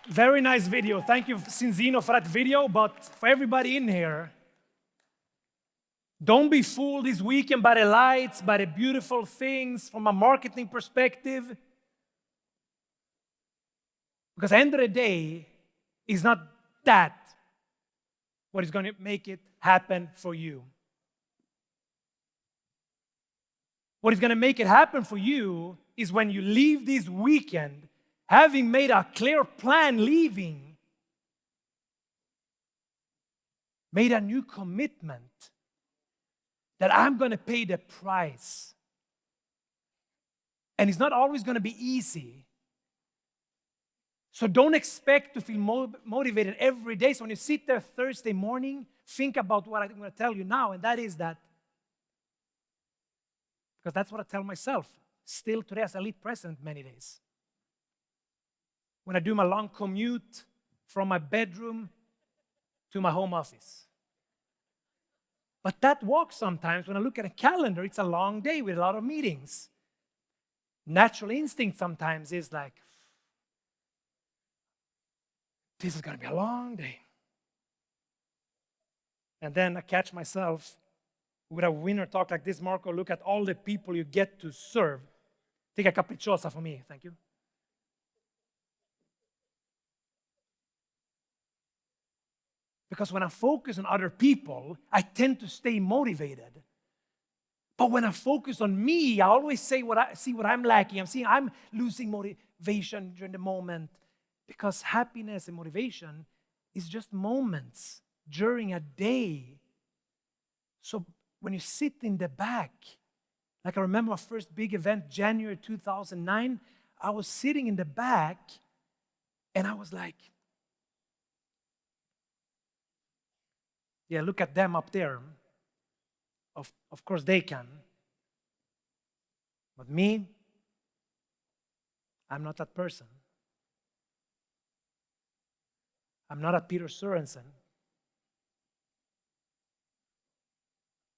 Very nice video. Thank you, Cinzino, for that video. But for everybody in here, don't be fooled this weekend by the lights, by the beautiful things from a marketing perspective. Because at the end of the day, it's not that what is going to make it happen for you. What is going to make it happen for you is when you leave this weekend, having made a clear plan leaving, made a new commitment that I'm going to pay the price. And it's not always going to be easy. So don't expect to feel motivated every day. So when you sit there Thursday morning, think about what I'm going to tell you now, and that is that, because that's what I tell myself still today as a lead president many days. When I do my long commute from my bedroom to my home office. But that walk sometimes, when I look at a calendar, it's a long day with a lot of meetings. Natural instinct sometimes is like, this is going to be a long day. And then I catch myself with a winner talk like this. Marco, look at all the people you get to serve. Take a capricciosa for me, thank you. Because when I focus on other people, I tend to stay motivated. But when I focus on me, I always see what I'm lacking. I'm losing motivation during the moment. Because happiness and motivation is just moments during a day. So when you sit in the back, like I remember my first big event, January 2009, I was sitting in the back and I was like, yeah, look at them up there. Of course they can. But me, I'm not that person. I'm not a Peter Sorensen.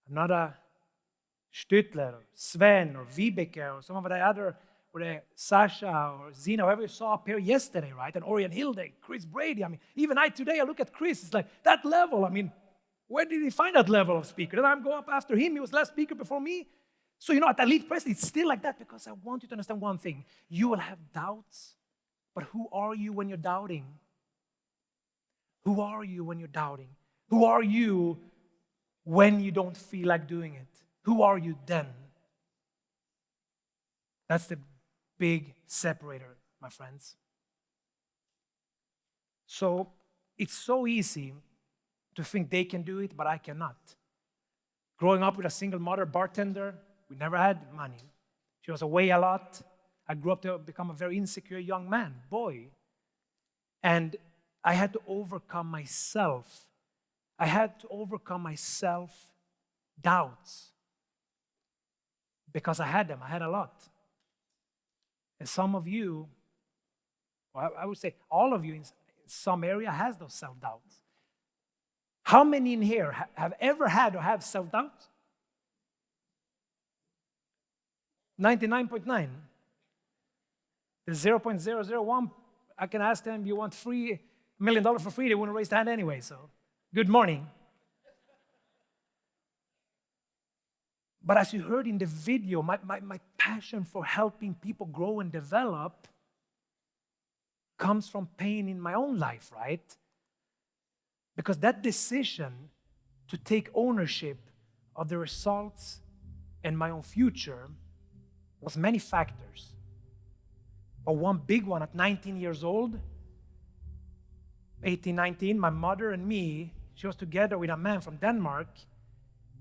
I'm not a Stüttler, or Sven, or Vibeke, or some of the other, or the Sasha, or Zina, whoever you saw up here yesterday, right? And Orion Hilde, Chris Brady. Even today, I look at Chris, it's like, that level, where did he find that level of speaker? Then I'm go up after him, he was last speaker before me. So, at Elite Press, it's still like that because I want you to understand one thing. You will have doubts, but who are you when you're doubting? Who are you when you're doubting? Who are you when you don't feel like doing it? Who are you then? That's the big separator, my friends. So it's so easy to think they can do it, but I cannot. Growing up with a single mother bartender, we never had money. She was away a lot. I grew up to become a very insecure young man, boy. And I had to overcome myself. I had to overcome my self-doubts. Because I had them. I had a lot. And some of you, well, I would say all of you in some area has those self-doubts. How many in here have ever had or have self-doubts? 99.9. The 0.001, I can ask them, you want $1 million for free? They wouldn't raise their hand anyway, so good morning. But as you heard in the video, my passion for helping people grow and develop comes from pain in my own life, right? Because that decision to take ownership of the results and my own future was many factors. But one big one at 19 years old, 18, 19, my mother and me, she was together with a man from Denmark,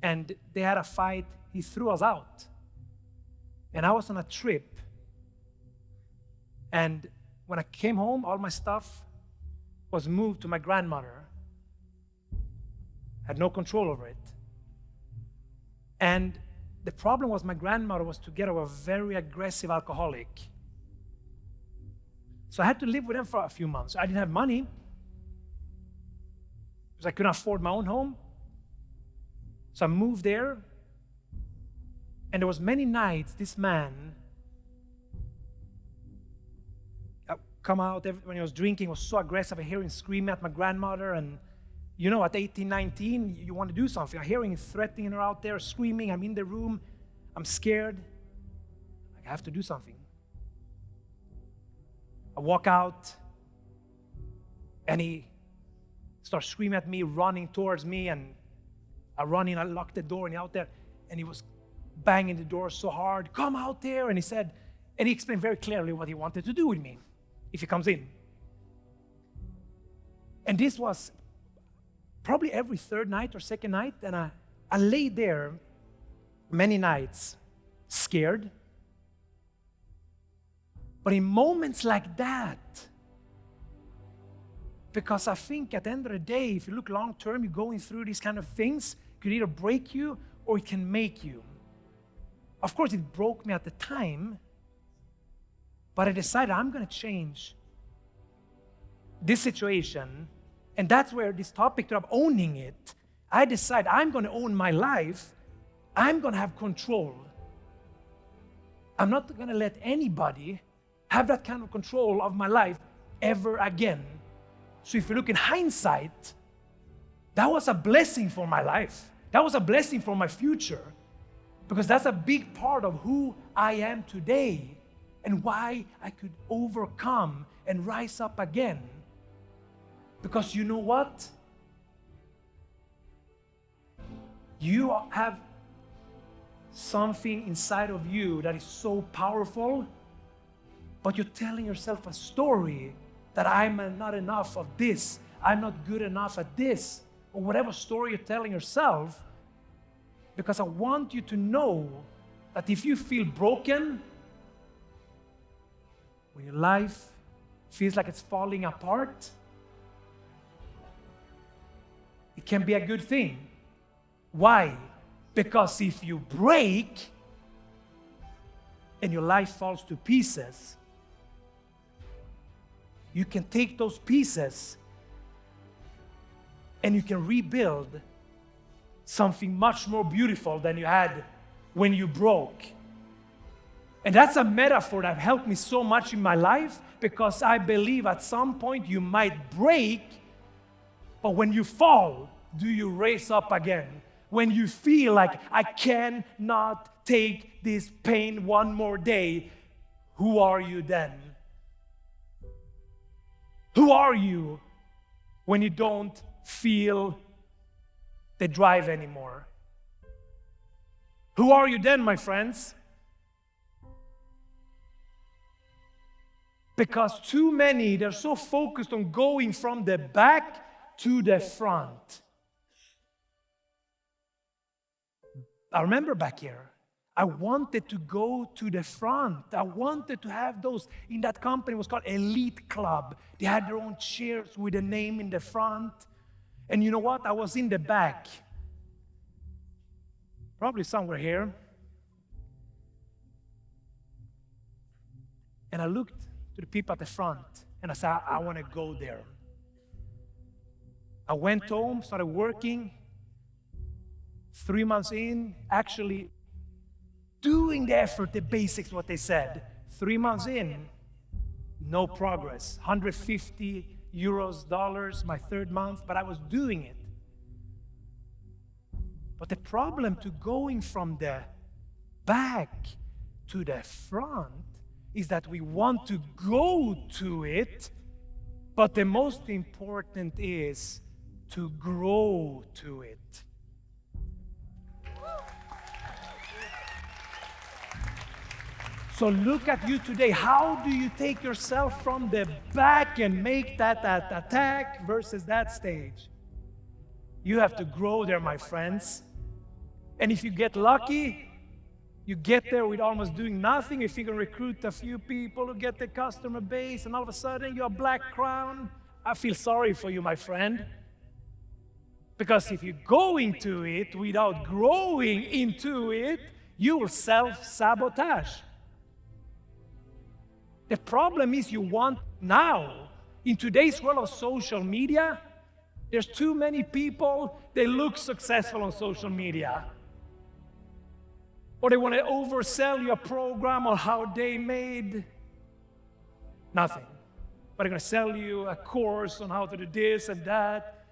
and they had a fight. He threw us out. And I was on a trip. And when I came home, all my stuff was moved to my grandmother. Had no control over it. And the problem was my grandmother was together with a very aggressive alcoholic. So I had to live with them for a few months. I didn't have money because I couldn't afford my own home. So I moved there. And there was many nights this man come out when he was drinking, was so aggressive. I hear him screaming at my grandmother. And you know, at 18, 19, you want to do something. I hear him threatening her out there, screaming. I'm in the room. I'm scared. I have to do something. I walk out, and he starts screaming at me, running towards me, and I run in, I lock the door, and he's out there, and he was banging the door so hard, come out there, and he said, and he explained very clearly what he wanted to do with me if he comes in. And this was probably every third night or second night, and I lay there many nights scared. But in moments like that, because I think at the end of the day, if you look long term, you're going through these kind of things, it could either break you or it can make you. Of course, it broke me at the time, but I decided I'm going to change this situation. And that's where this topic of owning it, I decide I'm going to own my life. I'm going to have control. I'm not going to let anybody have that kind of control of my life ever again. So if you look in hindsight, that was a blessing for my life. That was a blessing for my future, because that's a big part of who I am today and why I could overcome and rise up again. Because you know what? You have something inside of you that is so powerful, but you're telling yourself a story that I'm not enough of this, I'm not good enough at this, or whatever story you're telling yourself, because I want you to know that if you feel broken, when your life feels like it's falling apart, it can be a good thing. Why? Because if you break and your life falls to pieces, you can take those pieces and you can rebuild something much more beautiful than you had when you broke. And that's a metaphor that helped me so much in my life, because I believe at some point you might break, but when you fall, do you raise up again? When you feel like I cannot take this pain one more day, who are you then? Who are you when you don't feel the drive anymore? Who are you then, my friends? Because too many, they're so focused on going from the back to the front. I remember back here, I wanted to go to the front. I wanted to have those, in that company, it was called Elite Club. They had their own chairs with a name in the front. And you know what? I was in the back. Probably somewhere here. And I looked to the people at the front, and I said, I want to go there. I went home, started working. 3 months in, actually doing the effort, the basics, what they said. 3 months in, no progress. 150 euros, dollars, my third month, but I was doing it. But the problem to going from the back to the front is that we want to go to it, but the most important is to grow to it. So look at you today. How do you take yourself from the back and make that attack versus that stage? You have to grow there, my friends. And if you get lucky, you get there with almost doing nothing. If you can recruit a few people who get the customer base, and all of a sudden you're a black crown, I feel sorry for you, my friend. Because if you go into it without growing into it, you will self-sabotage. The problem is you want now. In today's world of social media, there's too many people, they look successful on social media. Or they want to oversell your program or how they made nothing. but they're going to sell you a course on how to do this and that.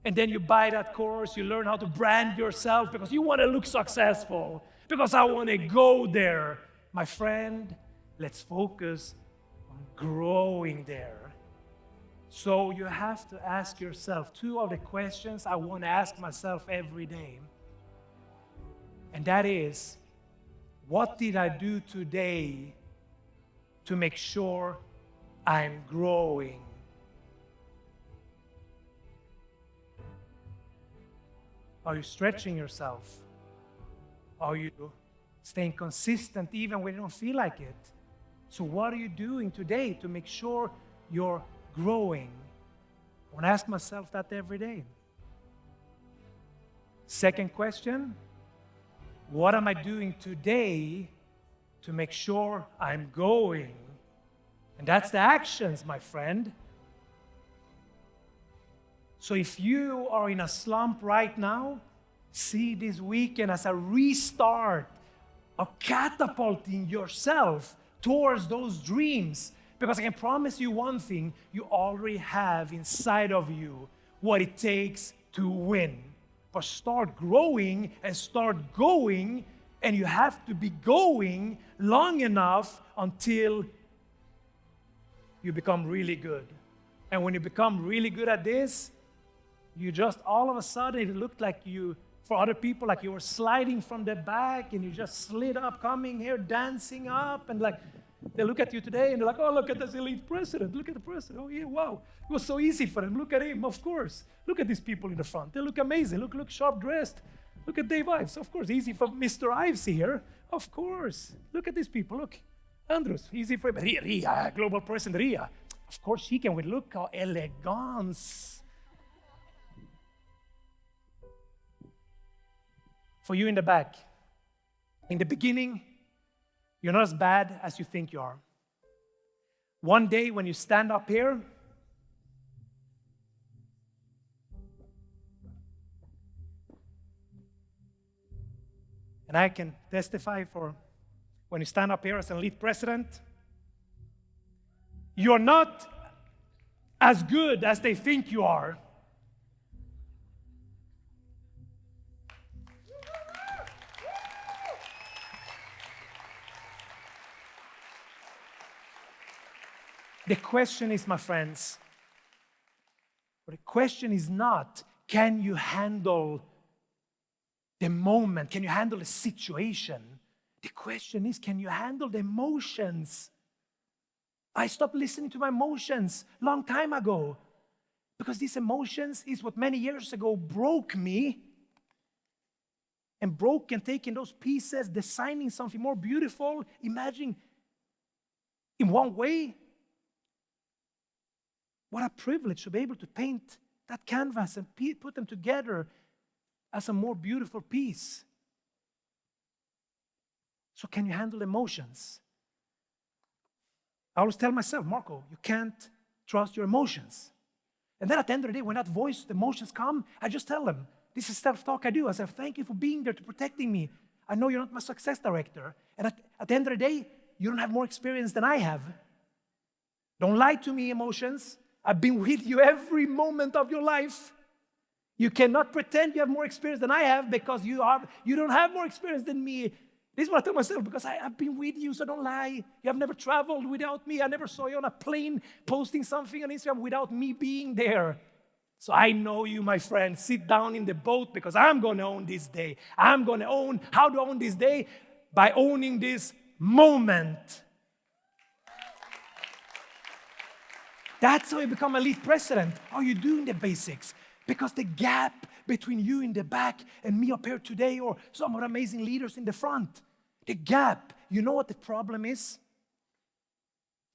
And then you buy that course, you learn how to brand yourself because you want to look successful, because I want to go there. My friend, let's focus on growing there. So you have to ask yourself 2 of the questions I want to ask myself every day. And that is, what did I do today to make sure I'm growing? Are you stretching yourself? Are you staying consistent even when you don't feel like it? So what are you doing today to make sure you're growing? I want to ask myself that every day. Second question, what am I doing today to make sure I'm going? And that's the actions, my friend. So if you are in a slump right now, see this weekend as a restart of catapulting yourself towards those dreams. Because I can promise you one thing, you already have inside of you what it takes to win. But start growing and start going, and you have to be going long enough until you become really good. And when you become really good at this, you just all of a sudden, it looked like you, for other people, like you were sliding from the back and you just slid up, coming here, dancing up, and like they look at you today and they're like, oh, look at this elite president. Look at the president. Oh, yeah, wow. It was so easy for him. Look at him, of course. Look at these people in the front. They look amazing. Look sharp dressed. Look at Dave Ives. Of course, easy for Mr. Ives here. Of course. Look at these people. Look. Andrews, easy for him. Ria, global president, Ria. Of course, she can win. Look how elegance. For you in the back, in the beginning, you're not as bad as you think you are. One day when you stand up here, and I can testify for when you stand up here as an elite president, you're not as good as they think you are. The question is, my friends, the question is not, can you handle the moment? Can you handle the situation? The question is, can you handle the emotions? I stopped listening to my emotions long time ago because these emotions is what many years ago broke me, and broke and taking those pieces, designing something more beautiful, imagining in one way. What a privilege to be able to paint that canvas and put them together as a more beautiful piece. So can you handle emotions? I always tell myself, Marco, you can't trust your emotions. And then at the end of the day, when that voice, the emotions come, I just tell them, this is self-talk I do. I say, thank you for being there, to protecting me. I know you're not my success director. And at the end of the day, you don't have more experience than I have. Don't lie to me, emotions. I've been with you every moment of your life. You cannot pretend you have more experience than I have because you don't have more experience than me. This is what I tell myself, because I've been with you, so don't lie. You have never traveled without me. I never saw you on a plane posting something on Instagram without me being there. So I know you, my friend. Sit down in the boat because I'm going to own this day. I'm going to own, how do I own this day? By owning this moment. That's how you become a elite president. How are you doing the basics? Because the gap between you in the back and me up here today, or some of the amazing leaders in the front, the gap, you know what the problem is?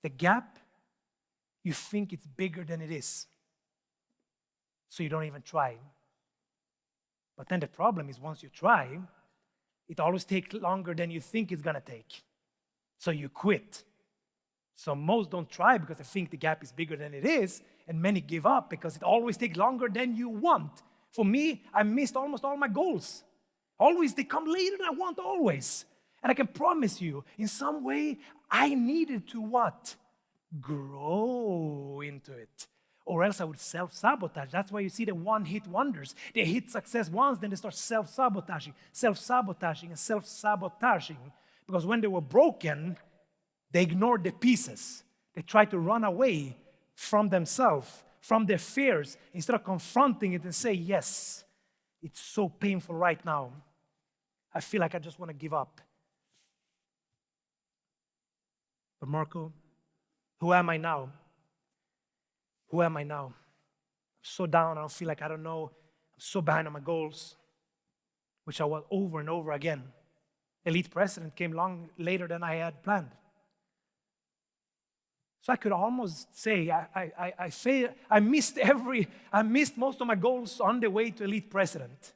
The gap, you think it's bigger than it is. So you don't even try. But then the problem is, once you try, it always takes longer than you think it's going to take. So you quit. So most don't try because they think the gap is bigger than it is, and many give up because it always takes longer than you want. For me, I missed almost all my goals. Always, they come later than I want, always. And I can promise you, in some way, I needed to what? grow into it. Or else I would self-sabotage. That's why you see the one-hit wonders. They hit success once, then they start self-sabotaging, and self-sabotaging. Because when they were broken, they ignored the pieces. They tried to run away from themselves, from their fears, instead of confronting it and say, yes, it's so painful right now. I feel like I just want to give up. But Marco, who am I now? Who am I now? I'm so down, I don't feel like I don't know. I'm so behind on my goals, which I was over and over again. Elite president came long later than I had planned. So I could almost say I failed. I missed most of my goals on the way to elite president.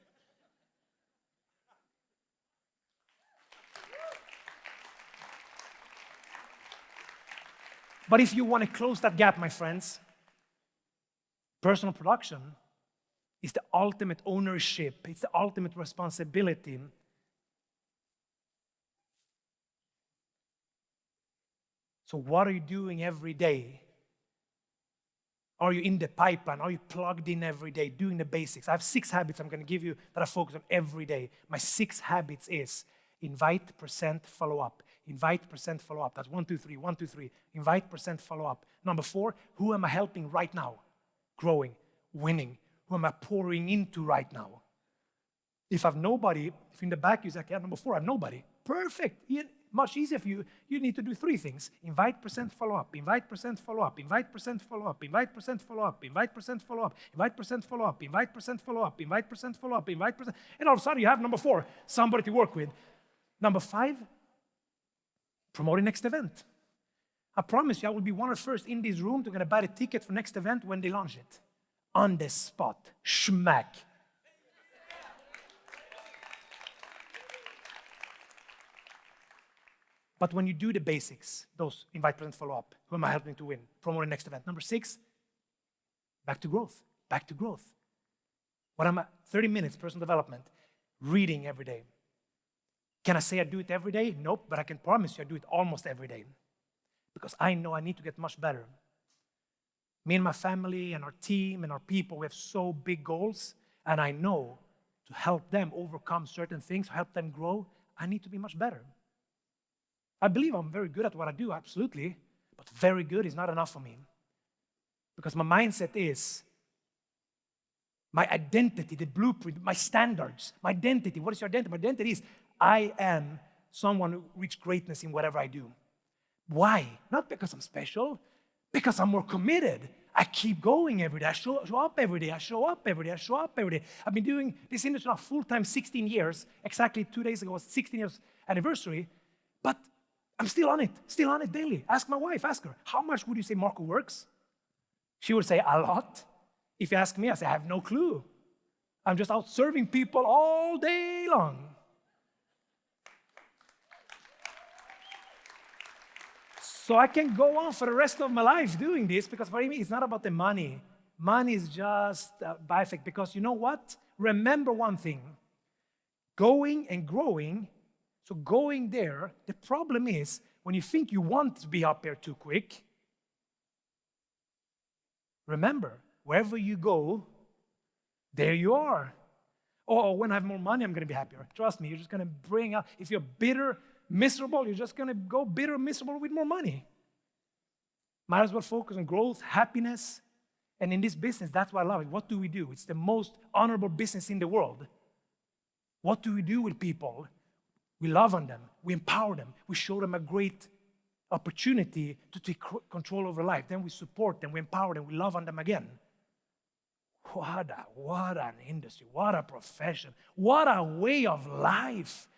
But if you want to close that gap, my friends, personal production is the ultimate ownership. It's the ultimate responsibility. So what are you doing every day? Are you in the pipeline? Are you plugged in every day, doing the basics? I have 6 habits I'm going to give you that I focus on every day. My 6 habits is invite, present, follow up. Invite, present, follow up. That's 1, 2, 3, 1, 2, 3. Invite, present, follow up. Number 4, who am I helping right now? Growing, winning. Who am I pouring into right now? If I have nobody, if in the back you say, okay, number 4, I have nobody. Perfect. Much easier for you. You need to do 3 things. Invite, present, follow up. Invite, present, follow up. Invite, present, follow up. Invite, present, follow up. Invite, present, follow up. Invite, present, follow up. Invite, present, follow up. Invite, present, follow up. Invite, present. And all of a sudden you have number 4, somebody to work with. Number 5, promote the next event. I promise you, I will be one of the first in this room to get buy the ticket for next event when they launch it. On the spot. Schmack. But when you do the basics, those invite, present, follow up, who am I helping to win? Promote the next event. Number 6, back to growth. Back to growth. What am I? 30 minutes personal development, reading every day. Can I say I do it every day? Nope, but I can promise you I do it almost every day. Because I know I need to get much better. Me and my family and our team and our people, we have so big goals, and I know to help them overcome certain things, help them grow, I need to be much better. I believe I'm very good at what I do, absolutely, but very good is not enough for me. Because my mindset is my identity, the blueprint, my standards, my identity. What is your identity? My identity is I am someone who reaches greatness in whatever I do. Why? Not because I'm special, because I'm more committed. I keep going every day. I show up every day. I show up every day. I show up every day. I've been doing this industry now full-time 16 years. Exactly 2 days ago was 16 years anniversary. But I'm still on it daily. Ask my wife, ask her, how much would you say Marco works? She would say, a lot. If you ask me, I say, I have no clue. I'm just out serving people all day long. So I can go on for the rest of my life doing this because for me, it's not about the money. Money is just a byproduct because you know what? Remember one thing. Going and growing, so going there, the problem is when you think you want to be up there too quick, remember, wherever you go, there you are. Oh, when I have more money, I'm going to be happier. Trust me, you're just going to bring out, if you're bitter, miserable, you're just going to go bitter, miserable with more money. Might as well focus on growth, happiness, and in this business, that's what I love it. What do we do? It's the most honorable business in the world. What do we do with people? We love on them. We empower them. We show them a great opportunity to take control over life. Then we support them. We empower them. We love on them again. What an industry. What a profession. What a way of life.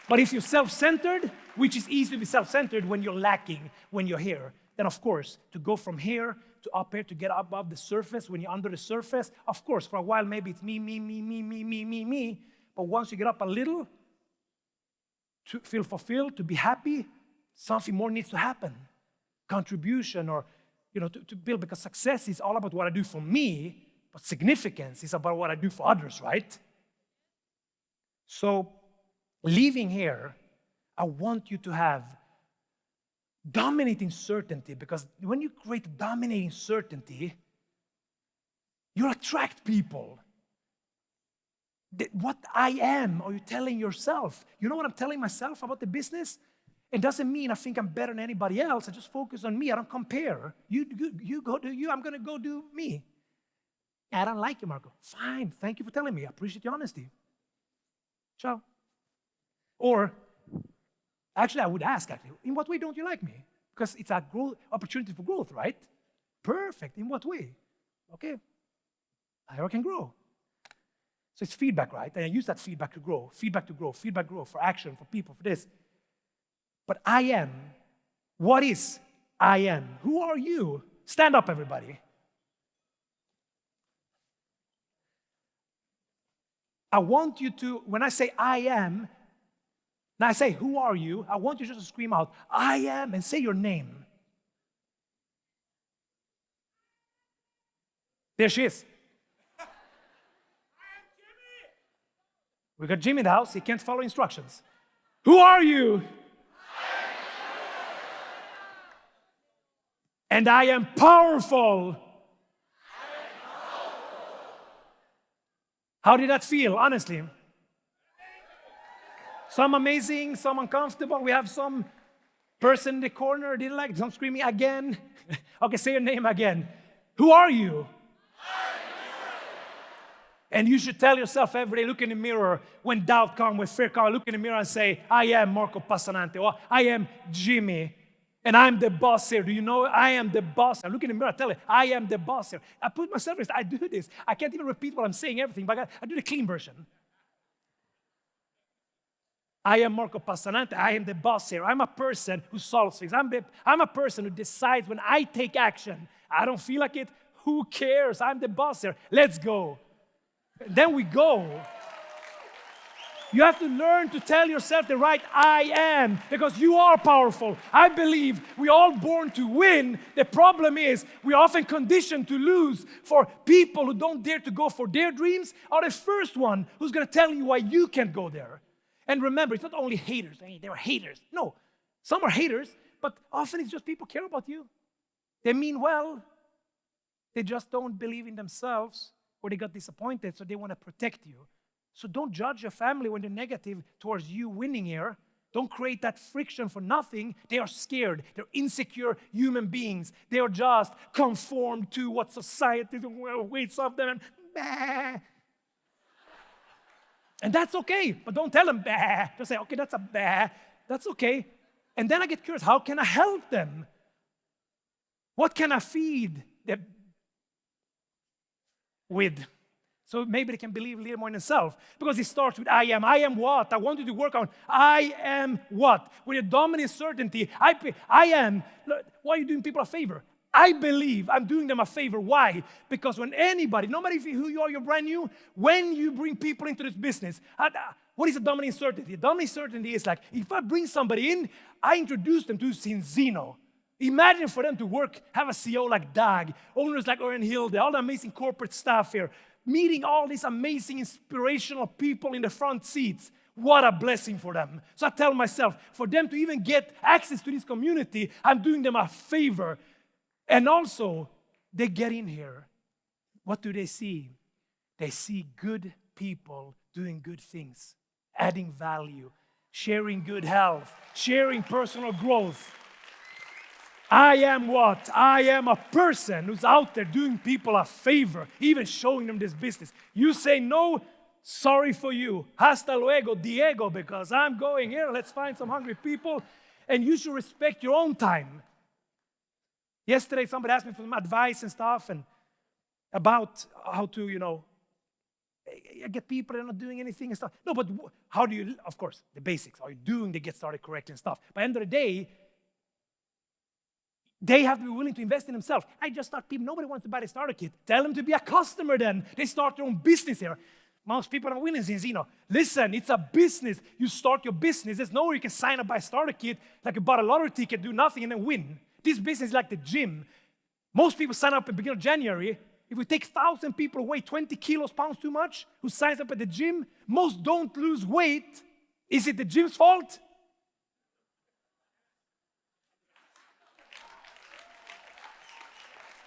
But if you're self-centered, which is easy to be self-centered when you're lacking, when you're here, then of course, to go from here to up here, to get above the surface, when you're under the surface, of course, for a while, maybe it's me. But once you get up a little, to feel fulfilled, to be happy, something more needs to happen. Contribution or, to build, because success is all about what I do for me, but significance is about what I do for others, right? So, leaving here, I want you to have dominating certainty, because when you create dominating certainty, you attract people. What I am, are you telling yourself? You know what I'm telling myself about the business? It doesn't mean I think I'm better than anybody else. I just focus on me. I don't compare. You go do you. I'm going to go do me. I don't like you, Marco. Fine. Thank you for telling me. I appreciate your honesty. Ciao. Or, actually, I would ask, in what way don't you like me? Because it's a growth, opportunity for growth, right? Perfect. In what way? Okay. I can grow. So it's feedback, right? And I use that feedback to grow, for action, for people, for this. But I am. What is I am? Who are you? Stand up, everybody. I want you to, when I say I am, and I say, who are you? I want you just to scream out, I am, and say your name. There she is. We got Jimmy in the house. He can't follow instructions. Who are you? And I am powerful. How did that feel, honestly? Some amazing, some uncomfortable. We have some person in the corner, didn't like some screaming again. Okay, say your name again. Who are you? And you should tell yourself every day, look in the mirror, when doubt comes, when fear comes, look in the mirror and say, I am Marco Passanante, or I am Jimmy, and I'm the boss here. Do you know I am the boss? I look in the mirror, I tell you, I am the boss here. I put myself in, I do this. I can't even repeat what I'm saying, everything, but I do the clean version. I am Marco Passanante. I am the boss here. I'm a person who solves things. I'm a person who decides when I take action. I don't feel like it. Who cares? I'm the boss here. Let's go. Then we go. You have to learn to tell yourself the right I am, because you are powerful. I believe we're all born to win. The problem is we're often conditioned to lose. For people who don't dare to go for their dreams are the first one who's going to tell you why you can't go there. And remember, it's not only haters. I mean, they are haters. No, some are haters, but often it's just people care about you. They mean well. They just don't believe in themselves, or they got disappointed, so they want to protect you. So don't judge your family when they're negative towards you winning here. Don't create that friction for nothing. They are scared. They're insecure human beings. They are just conformed to what society waits of them. And that's okay, but don't tell them bah. Just say, okay, that's a bah. That's okay. And then I get curious, how can I help them? What can I feed them with? So maybe they can believe a little more in themselves. Because it starts with I am. I am what? I want you to work on I am what? With a dominant certainty. I am. Why are you doing people a favor? I believe I'm doing them a favor. Why? Because when anybody, no matter who you are, you're brand new, when you bring people into this business, what is a dominant certainty? A dominant certainty is like, if I bring somebody in, I introduce them to Cinzino. Imagine for them to work, have a CEO like Dag, owners like Orion Hilde, all the amazing corporate staff here, meeting all these amazing, inspirational people in the front seats. What a blessing for them. So I tell myself, for them to even get access to this community, I'm doing them a favor. And also, they get in here. What do they see? They see good people doing good things, adding value, sharing good health, sharing personal growth. I am what? I am a person who's out there doing people a favor, even showing them this business. You say no, sorry for you. Hasta luego, Diego, because I'm going here. Let's find some hungry people. And you should respect your own time. Yesterday, somebody asked me for some advice and stuff and about how to, get people that are not doing anything and stuff. No, but how do you, of course, the basics. Are you doing the get started correctly and stuff? By the end of the day, they have to be willing to invest in themselves. I just start people. Nobody wants to buy the starter kit. Tell them to be a customer then. They start their own business here. Most people are winning Cinzino. Listen, it's a business. You start your business. There's nowhere you can sign up, buy a starter kit, like you bought a lottery ticket, do nothing, and then win. This business is like the gym. Most people sign up at the beginning of January. If we take 1,000 people who weigh 20 kilos, pounds too much, who signs up at the gym, most don't lose weight. Is it the gym's fault?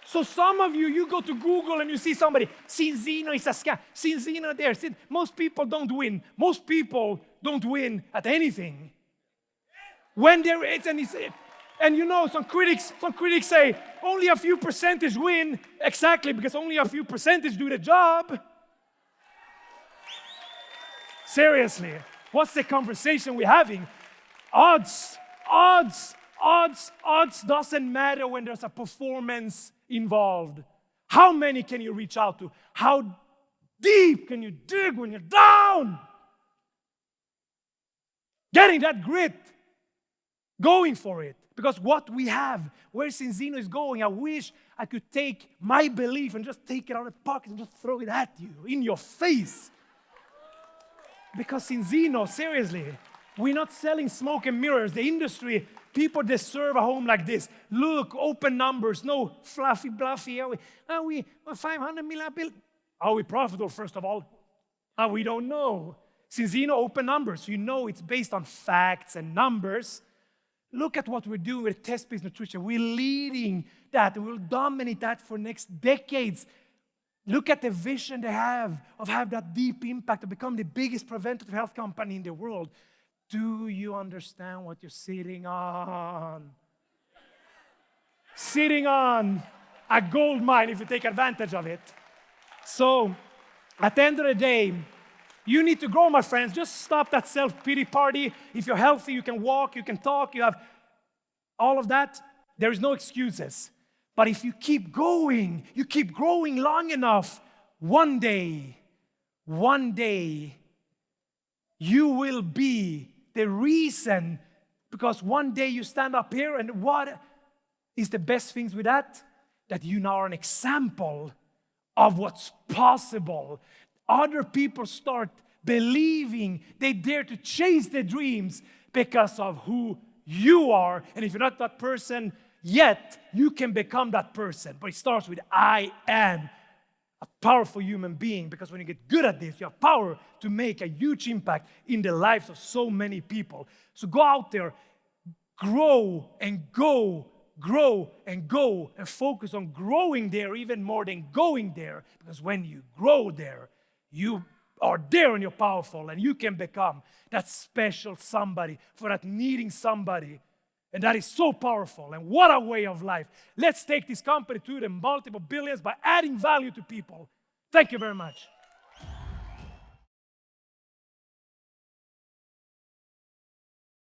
So some of you, you go to Google and you see somebody, Cinzino is a scam. Cinzino there. Most people don't win. Most people don't win at anything. When there is, and you know, some critics say only a few percentage win. Exactly, because only a few percentage do the job. Seriously, what's the conversation we're having? Odds doesn't matter when there's a performance involved. How many can you reach out to? How deep can you dig when you're down? Getting that grit, going for it. Because what we have, where Cinzino is going, I wish I could take my belief and just take it out of the pocket and just throw it at you, in your face. Because Cinzino, seriously, we're not selling smoke and mirrors. The industry, people deserve a home like this. Look, open numbers, no fluffy, bluffy. Are we 500 million bill? Are we profitable, first of all? We don't know. Cinzino, open numbers. You know it's based on facts and numbers. Look at what we're doing with test-based nutrition. We're leading that. We'll dominate that for next decades. Look at the vision they have of that deep impact to become the biggest preventative health company in the world. Do you understand what you're sitting on? Sitting on a gold mine if you take advantage of it. So, at the end of the day, you need to grow, my friends. Just stop that self-pity party. If you're healthy, you can walk, you can talk, you have all of that. There is no excuses. But if you keep going, you keep growing long enough, one day, you will be the reason, because one day you stand up here, and what is the best things with that? That you now are an example of what's possible. Other people start believing, they dare to chase their dreams because of who you are. And if you're not that person yet, you can become that person. But it starts with I am a powerful human being, because when you get good at this, you have power to make a huge impact in the lives of so many people. So go out there, grow and go, and focus on growing there even more than going there. Because when you grow there, you are there and you're powerful, and you can become that special somebody for that needing somebody. And that is so powerful. And what a way of life. Let's take this company to the multiple billions by adding value to people. Thank you very much.